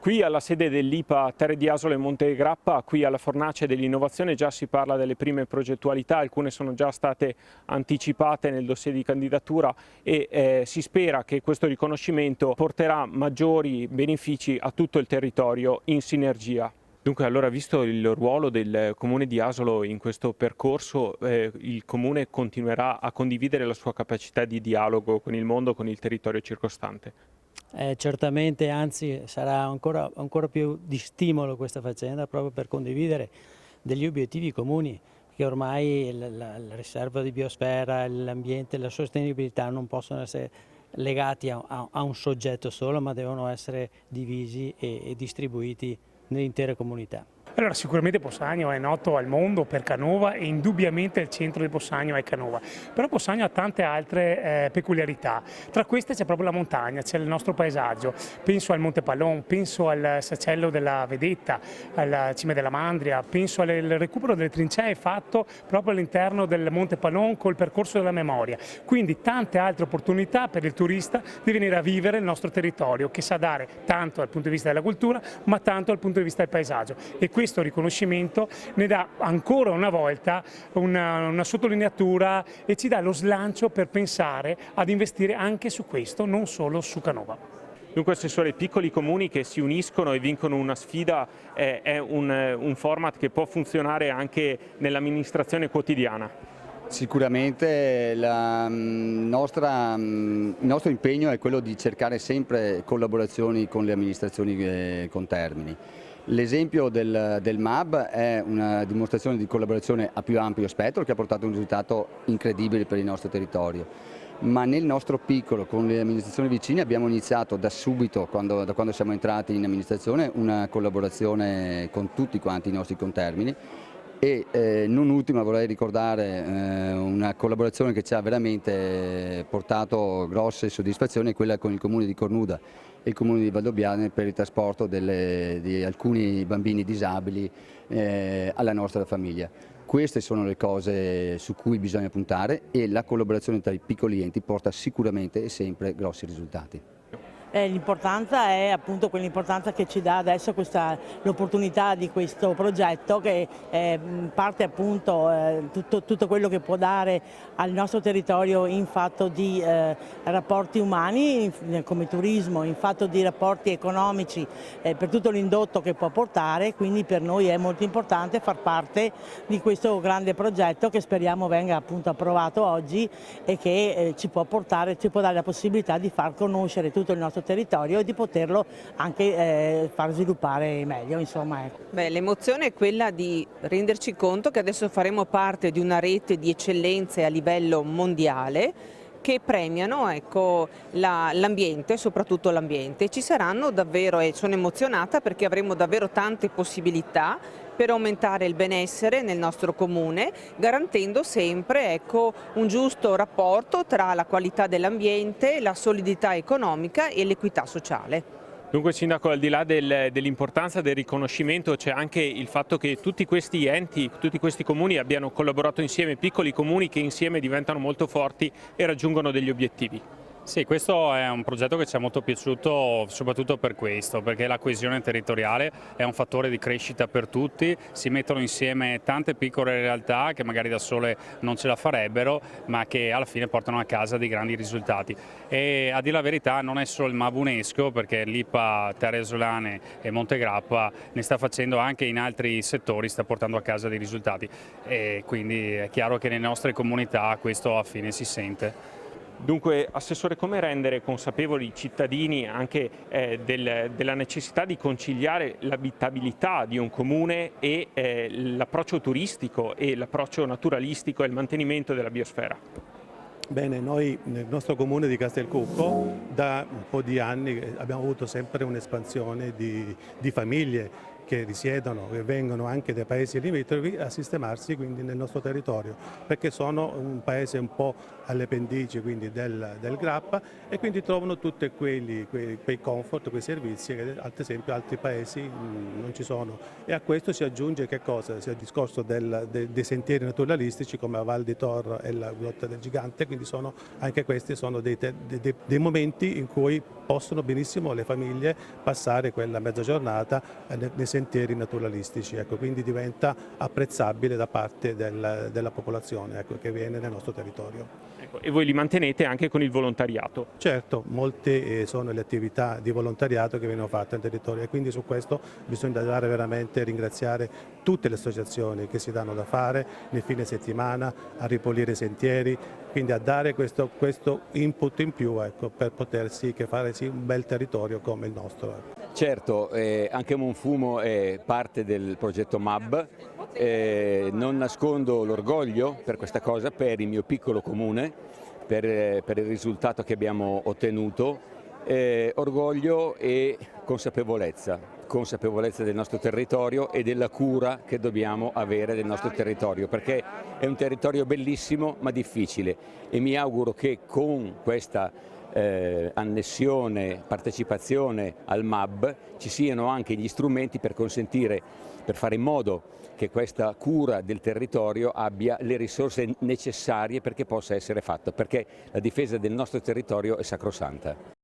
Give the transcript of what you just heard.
Qui alla sede dell'IPA Terre di Asolo e Monte Grappa, qui alla Fornace dell'Innovazione, già si parla delle prime progettualità, alcune sono già state anticipate nel dossier di candidatura e si spera che questo riconoscimento porterà maggiori benefici a tutto il territorio in sinergia. Dunque, allora, visto il ruolo del Comune di Asolo in questo percorso, il Comune continuerà a condividere la sua capacità di dialogo con il mondo, con il territorio circostante. Certamente, anzi sarà ancora più di stimolo questa faccenda proprio per condividere degli obiettivi comuni, che ormai la riserva di biosfera, l'ambiente e la sostenibilità non possono essere legati a un soggetto solo, ma devono essere divisi e distribuiti nell'intera comunità. Allora, sicuramente Possagno è noto al mondo per Canova e indubbiamente il centro di Possagno è Canova, però Possagno ha tante altre peculiarità, tra queste c'è proprio la montagna, c'è il nostro paesaggio, penso al Monte Pallon, penso al Sacello della Vedetta, alla Cima della Mandria, penso al recupero delle trincee fatto proprio all'interno del Monte Pallon col percorso della memoria, quindi tante altre opportunità per il turista di venire a vivere il nostro territorio che sa dare tanto dal punto di vista della cultura ma tanto dal punto di vista del paesaggio e questo riconoscimento ne dà ancora una volta una sottolineatura e ci dà lo slancio per pensare ad investire anche su questo, non solo su Canova. Dunque, Assessore, piccoli comuni che si uniscono e vincono una sfida è un format che può funzionare anche nell'amministrazione quotidiana. Sicuramente il nostro impegno è quello di cercare sempre collaborazioni con le amministrazioni con Termini. L'esempio del MAB è una dimostrazione di collaborazione a più ampio spettro che ha portato un risultato incredibile per il nostro territorio. Ma nel nostro piccolo, con le amministrazioni vicine, abbiamo iniziato da subito, da quando siamo entrati in amministrazione, una collaborazione con tutti quanti i nostri contermini e non ultima vorrei ricordare una collaborazione che ci ha veramente portato grosse soddisfazioni, quella con il Comune di Cornuda e il Comune di Valdobbiadene per il trasporto di alcuni bambini disabili alla nostra famiglia. Queste sono le cose su cui bisogna puntare e la collaborazione tra i piccoli enti porta sicuramente e sempre grossi risultati. L'importanza è appunto quell'importanza che ci dà adesso l'opportunità di questo progetto che parte appunto tutto quello che può dare al nostro territorio in fatto di rapporti umani come turismo, in fatto di rapporti economici per tutto l'indotto che può portare, quindi per noi è molto importante far parte di questo grande progetto che speriamo venga appunto approvato oggi e che ci può dare la possibilità di far conoscere tutto il nostro territorio e di poterlo anche far sviluppare meglio. Insomma. L'emozione è quella di renderci conto che adesso faremo parte di una rete di eccellenze a livello mondiale che premiano l'ambiente, soprattutto l'ambiente. Ci saranno davvero, e sono emozionata perché avremo davvero tante possibilità per aumentare il benessere nel nostro comune, garantendo sempre un giusto rapporto tra la qualità dell'ambiente, la solidità economica e l'equità sociale. Dunque, Sindaco, al di là dell'importanza del riconoscimento c'è anche il fatto che tutti questi enti, tutti questi comuni abbiano collaborato insieme, piccoli comuni che insieme diventano molto forti e raggiungono degli obiettivi. Sì, questo è un progetto che ci è molto piaciuto soprattutto per questo, perché la coesione territoriale è un fattore di crescita per tutti, si mettono insieme tante piccole realtà che magari da sole non ce la farebbero, ma che alla fine portano a casa dei grandi risultati. E a dire la verità non è solo il MAB UNESCO, perché l'IPA Terre Isolane e Monte Grappa ne sta facendo anche in altri settori, sta portando a casa dei risultati e quindi è chiaro che nelle nostre comunità questo alla fine si sente. Dunque, Assessore, come rendere consapevoli i cittadini anche della necessità di conciliare l'abitabilità di un comune e l'approccio turistico e l'approccio naturalistico e il mantenimento della biosfera? Bene, noi nel nostro comune di Castelcucco da un po' di anni abbiamo avuto sempre un'espansione di famiglie che risiedono, che vengono anche dai paesi limitrofi a sistemarsi quindi nel nostro territorio, perché sono un paese un po' alle pendici quindi del Grappa e quindi trovano tutti quei comfort, quei servizi che ad esempio altri paesi non ci sono. E a questo si aggiunge che cosa? Sia il discorso dei sentieri naturalistici come la Val di Tor e la Grotta del Gigante, quindi anche questi sono dei momenti in cui possono benissimo le famiglie passare quella mezza giornata nei sentieri naturalistici, ecco, quindi diventa apprezzabile da parte della popolazione, ecco, che viene nel nostro territorio. Ecco, e voi li mantenete anche con il volontariato? Certo, molte sono le attività di volontariato che vengono fatte nel territorio e quindi su questo bisogna dare veramente ringraziare tutte le associazioni che si danno da fare nel fine settimana a ripulire i sentieri, quindi a dare questo input in più, ecco, per poter sì che fare sì un bel territorio come il nostro. Certo, anche Monfumo è parte del progetto MAB, non nascondo l'orgoglio per questa cosa, per il mio piccolo comune, per il risultato che abbiamo ottenuto, orgoglio e consapevolezza del nostro territorio e della cura che dobbiamo avere del nostro territorio, perché è un territorio bellissimo ma difficile e mi auguro che con questa annessione, partecipazione al MAB ci siano anche gli strumenti per fare in modo che questa cura del territorio abbia le risorse necessarie perché possa essere fatta, perché la difesa del nostro territorio è sacrosanta.